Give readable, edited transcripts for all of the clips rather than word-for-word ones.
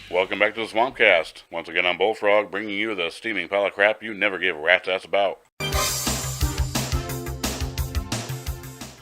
Welcome back to the Swampcast. Once again, I'm Bullfrog, bringing you the steaming pile of crap you never gave a rat's ass about.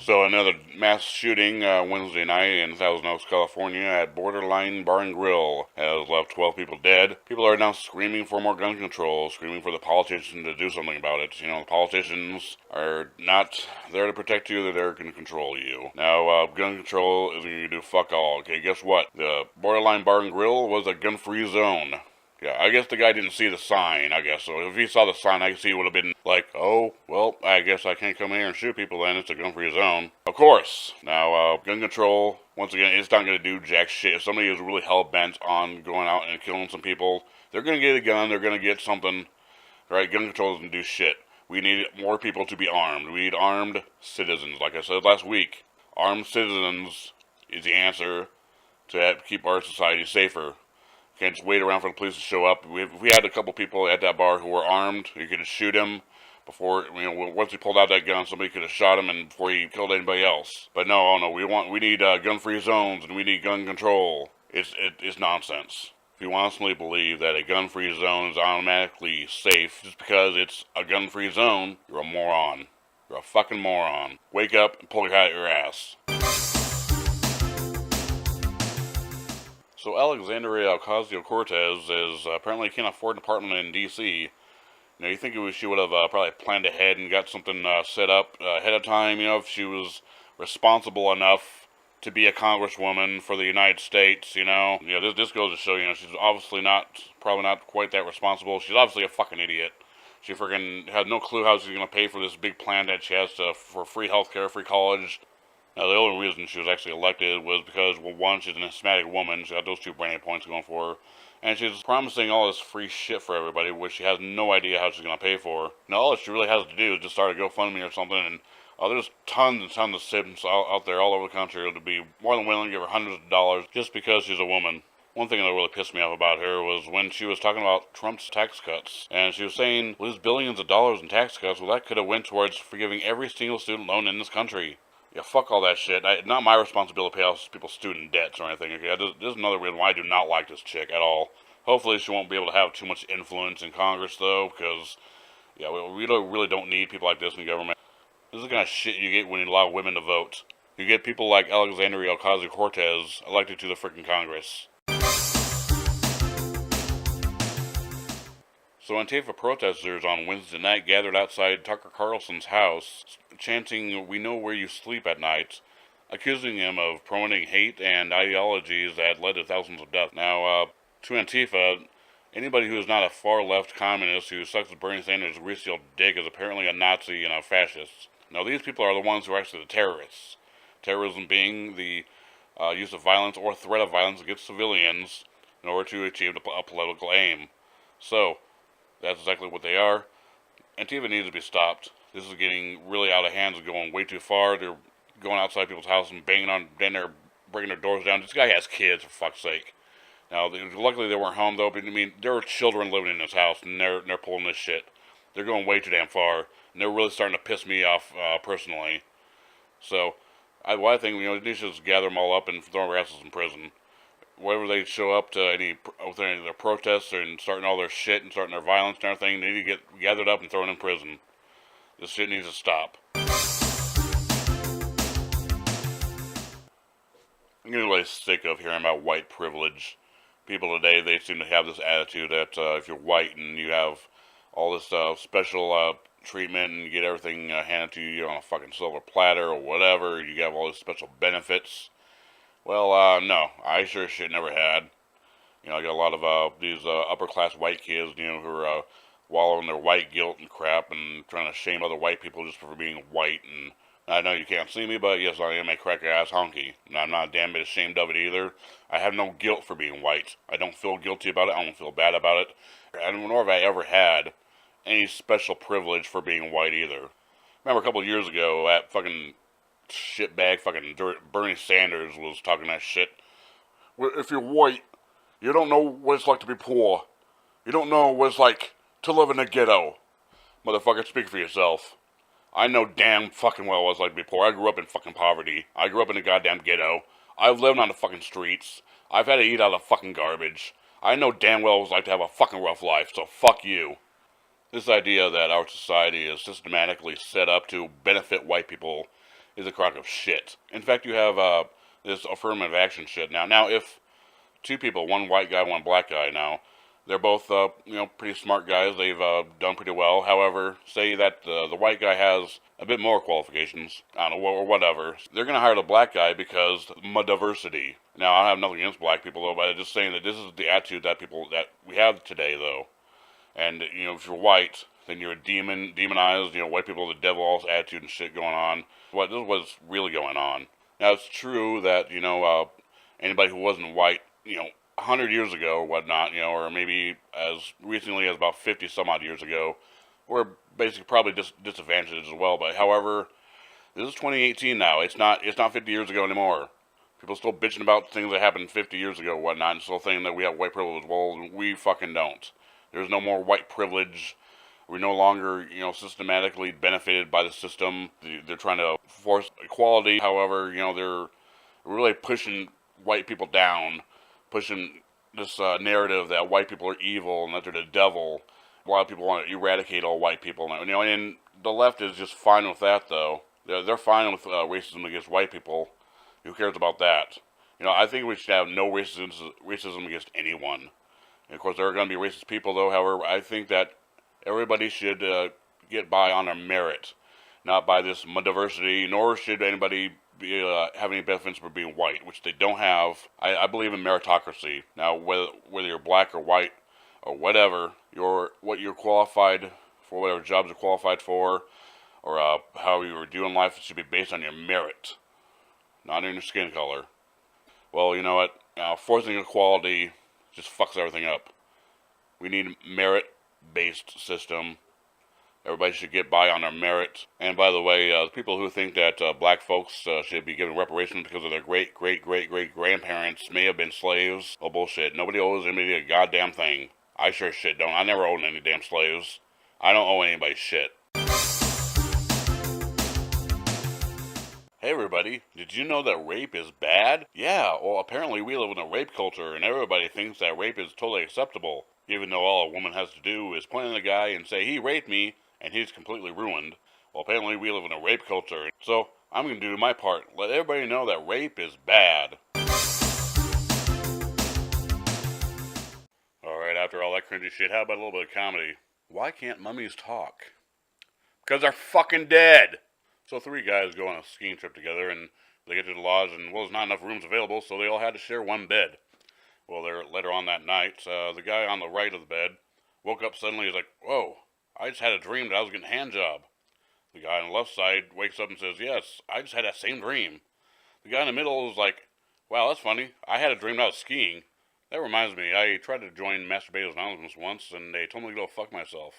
So another mass shooting Wednesday night in Thousand Oaks, California at Borderline Bar and Grill has left 12 people dead. People are now screaming for more gun control, screaming for the politicians to do something about it. You know, the politicians are not there to protect you, they're there to control you. Now, gun control isn't going to do fuck all. Okay, guess what? The Borderline Bar and Grill was a gun-free zone. Yeah, I guess the guy didn't see the sign, I guess. So if he saw the sign, I guess he would have been like, oh, well, I guess I can't come here and shoot people then. It's a gun-free zone. Of course. Now, gun control, once again, it's not going to do jack shit. If somebody is really hell-bent on going out and killing some people, they're going to get a gun, they're going to get something. Right? Gun control doesn't do shit. We need more people to be armed. We need armed citizens. Like I said last week, armed citizens is the answer to keep our society safer. Can't just wait around for the police to show up. If we had a couple people at that bar who were armed, you could just shoot him before, once he pulled out that gun, somebody could have shot him and before he killed anybody else. But no, we need gun-free zones and we need gun control. It's nonsense. If you honestly believe that a gun-free zone is automatically safe just because it's a gun-free zone, you're a moron. You're a fucking moron. Wake up and pull it out of your ass. So Alexandria Ocasio-Cortez is apparently can't afford an apartment in D.C. You think she would have probably planned ahead and got something set up ahead of time, if she was responsible enough to be a congresswoman for the United States, this goes to show, she's obviously probably not quite that responsible. She's obviously a fucking idiot. She freaking has no clue how she's going to pay for this big plan that she has for free healthcare, free college. Now, the only reason she was actually elected was because, well, one, she's an asthmatic woman. She got those 2 brainy points going for her. And she's promising all this free shit for everybody, which she has no idea how she's going to pay for. Now, all she really has to do is just start a GoFundMe or something, and there's tons and tons of simps out there all over the country who would be more than willing to give her hundreds of dollars just because she's a woman. One thing that really pissed me off about her was when she was talking about Trump's tax cuts. And she was saying, lose billions of dollars in tax cuts, well, that could have went towards forgiving every single student loan in this country. Yeah, fuck all that shit. Not my responsibility to pay off people's student debts or anything. Okay, this is another reason why I do not like this chick at all. Hopefully she won't be able to have too much influence in Congress, though, because, yeah, we really don't need people like this in the government. This is the kind of shit you get when you allow women to vote. You get people like Alexandria Ocasio-Cortez elected to the frickin' Congress. So Antifa protesters on Wednesday night gathered outside Tucker Carlson's house, chanting, "We know where you sleep at night," accusing him of promoting hate and ideologies that led to thousands of deaths. Now, to Antifa, anybody who is not a far-left communist who sucks Bernie Sanders' greasy dick is apparently a Nazi and a fascist. Now, these people are the ones who are actually the terrorists. Terrorism being the use of violence or threat of violence against civilians in order to achieve a political aim. So, that's exactly what they are. Antifa needs to be stopped. This is getting really out of hand. It's going way too far. They're going outside people's houses and banging on, then they're breaking their doors down. This guy has kids, for fuck's sake. Now, luckily they weren't home, though, but there are children living in this house, and they're pulling this shit. They're going way too damn far, and they're really starting to piss me off, personally. So, I think, they should just gather them all up and throw their asses in prison. Whenever they show up to any of their protests and starting all their shit and starting their violence and everything, they need to get gathered up and thrown in prison. This shit needs to stop. I'm getting really sick of hearing about white privilege. People today, they seem to have this attitude that if you're white and you have all this special treatment and you get everything handed to you on a fucking silver platter or whatever, you have all these special benefits. Well, no, I sure shit never had. I got a lot of these upper-class white kids, who are wallowing in their white guilt and crap and trying to shame other white people just for being white. And I know you can't see me, but yes, I am a cracker-ass honky. And I'm not a damn bit ashamed of it either. I have no guilt for being white. I don't feel guilty about it. I don't feel bad about it. And nor have I ever had any special privilege for being white either. Remember a couple of years ago, that fucking shitbag fucking Bernie Sanders was talking that shit. Well, if you're white, you don't know what it's like to be poor. You don't know what it's like to live in a ghetto. Motherfucker, speak for yourself. I know damn fucking well what it's like to be poor. I grew up in fucking poverty. I grew up in a goddamn ghetto. I've lived on the fucking streets. I've had to eat out of fucking garbage. I know damn well what it's like to have a fucking rough life, so fuck you. This idea that our society is systematically set up to benefit white people is a crock of shit. In fact, you have this affirmative action shit now. Now, if two people, one white guy, one black guy now, they're both, pretty smart guys. They've done pretty well. However, say that the white guy has a bit more qualifications, I don't know, or whatever. They're going to hire the black guy because diversity. Now, I have nothing against black people, though, but I'm just saying that this is the attitude that we have today, though. And, if you're white, then you're a demon, demonized, white people, the devil, all this attitude and shit going on. This is what's really going on. Now, it's true that, anybody who wasn't white, 100 years ago or whatnot, or maybe as recently as about 50 some odd years ago, were basically probably disadvantaged as well. But however, this is 2018 now. It's not 50 years ago anymore. People still bitching about things that happened 50 years ago or whatnot, and still thinking that we have white privilege. Well, we fucking don't. There's no more white privilege. We're no longer, systematically benefited by the system. They're trying to force equality. However, they're really pushing white people down, pushing this narrative that white people are evil and that they're the devil. A lot of people want to eradicate all white people. And the left is just fine with that, though. They're fine with racism against white people. Who cares about that? I think we should have no racism against anyone. And of course, there are going to be racist people, though. However, I think that everybody should get by on their merit, not by this diversity, nor should anybody have any benefits for being white, which they don't have. I believe in meritocracy. Now, whether you're black or white or whatever, what you're qualified for, whatever jobs you're qualified for, or how you were doing life, it should be based on your merit, not on your skin color. Well, you know what? Forcing equality just fucks everything up. We need a merit-based system. Everybody should get by on their merit. And by the way, the people who think that black folks should be given reparations because of their great-great-great-great-grandparents may have been slaves, oh, bullshit. Nobody owes anybody a goddamn thing. I sure shit don't. I never owned any damn slaves. I don't owe anybody shit. Hey everybody, did you know that rape is bad? Yeah, well apparently we live in a rape culture and everybody thinks that rape is totally acceptable, even though all a woman has to do is point at a guy and say he raped me and he's completely ruined. Well apparently we live in a rape culture, so I'm going to do my part. Let everybody know that rape is bad. Alright, after all that cringy shit, how about a little bit of comedy? Why can't mummies talk? Because they're fucking dead! So three guys go on a skiing trip together, and they get to the lodge, and, there's not enough rooms available, so they all had to share one bed. Well, later on that night, the guy on the right of the bed woke up suddenly. He's like, whoa, I just had a dream that I was getting a hand job. The guy on the left side wakes up and says, yes, I just had that same dream. The guy in the middle is like, wow, that's funny. I had a dream that I was skiing. That reminds me, I tried to join Masturbators Anonymous once, and they told me to go fuck myself.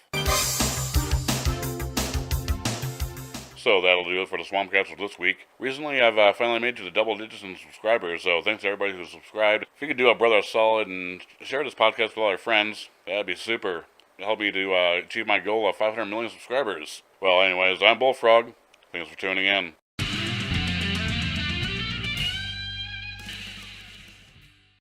So that'll do it for the Swampcast for this week. Recently, I've finally made it to the double digits in subscribers, so thanks to everybody who's subscribed. If you could do a brother a solid and share this podcast with all your friends, that'd be super. It'll help me to achieve my goal of 500 million subscribers. Well, anyways, I'm Bullfrog. Thanks for tuning in.